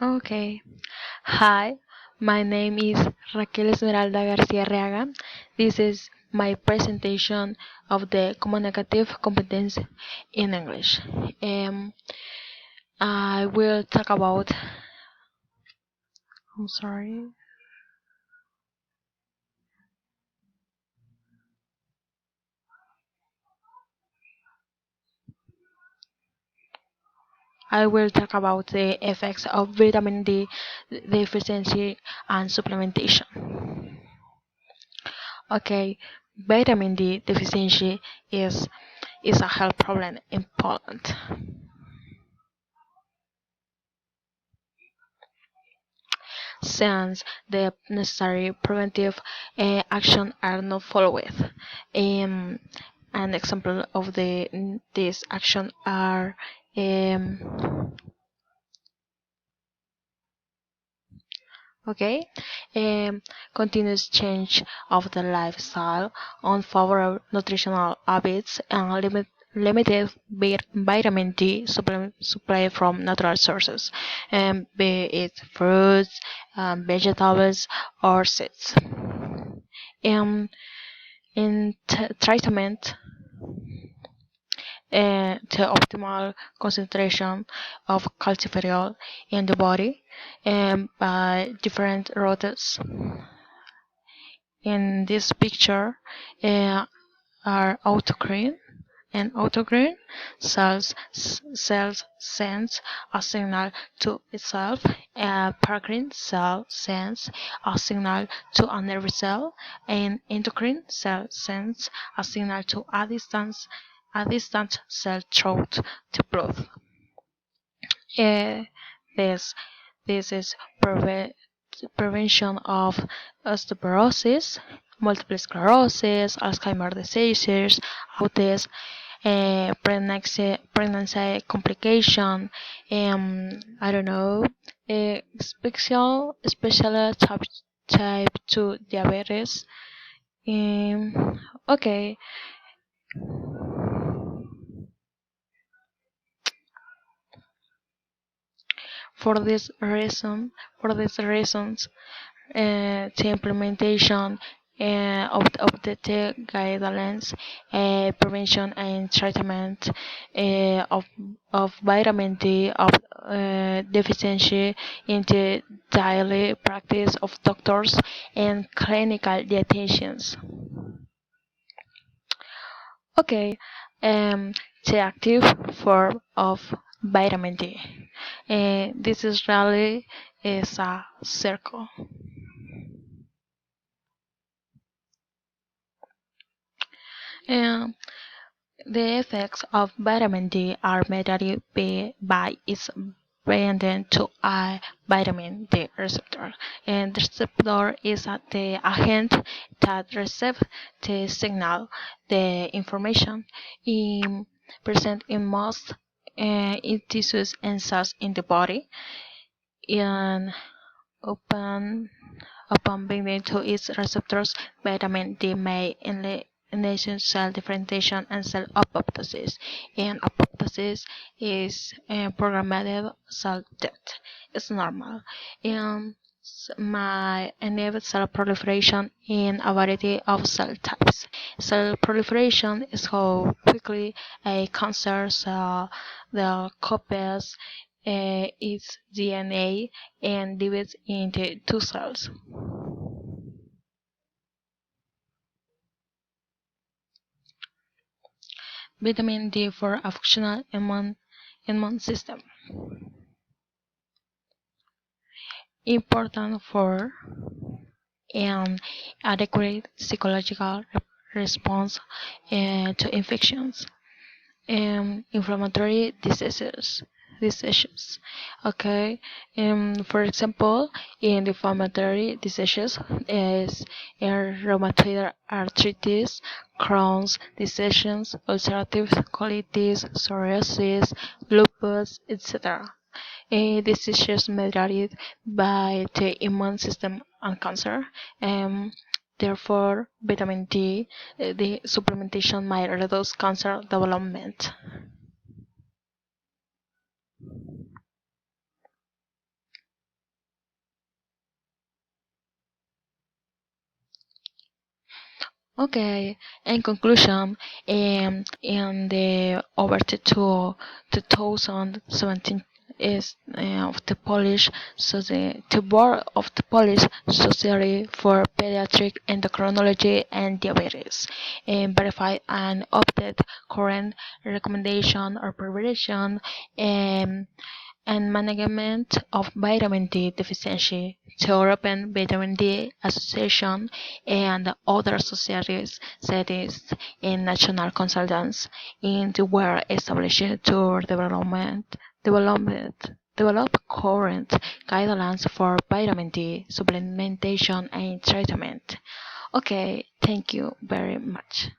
Okay. Hi, my name is Raquel Esmeralda Garcia Arriaga. This is my presentation of the communicative competence in English. I will talk about. I'm sorry. I will talk about the effects of vitamin D deficiency and supplementation. Okay, vitamin D deficiency is a health problem in Poland. Since the necessary preventive action are not followed. Um, an example of this action are um, okay, continuous change of the lifestyle, unfavorable nutritional habits, and limited vitamin D supply from natural sources, be it fruits, vegetables, or seeds. Um, in treatment, the optimal concentration of calciferol in the body by different routes. In this picture are autocrine and autocrine cells sends a signal to itself. Paracrine cell sends a signal to a nerve cell, and endocrine cell sends a signal to a distant cell throughout the blood. Uh, this this is prevention of osteoporosis, multiple sclerosis, Alzheimer's diseases, autism, pregnancy complication, I don't know, special type 2 diabetes. Okay, for this reason, for these reasons, the implementation of the guidelines, prevention and treatment of vitamin D deficiency in the daily practice of doctors and clinical dietitians. Okay, the active form of vitamin D. This is really is a circle. Um, the effects of vitamin D are measured by its binding to a vitamin D receptor. And the receptor is the agent that receives the signal, the information present in most tissues and cells in the body. And upon upon binding to its receptors, vitamin D may initiate cell differentiation and cell apoptosis. And apoptosis is programmed cell death. It's normal. And my enable cell proliferation in a variety of cell types. Cell proliferation is how quickly a cancer cell the copies its DNA and divides into two cells. Vitamin D for a functional immune system. Important for an adequate psychological response to infections and inflammatory diseases. Okay, for example, in inflammatory diseases is rheumatoid arthritis, Crohn's diseases, ulcerative colitis, psoriasis, lupus, etc. Diseases mediated by the immune system and cancer. Therefore, vitamin D, the supplementation might reduce cancer development. Okay, in conclusion, in the over to 2017 is of the Polish Society, the Board of the Polish Society for Pediatric Endocrinology and Diabetes, and verify and update current recommendation or preparation and management of vitamin D deficiency. The European Vitamin D Association and other societies, cities, and national consultants in the were established to develop current guidelines for vitamin D supplementation and treatment. Okay, thank you very much.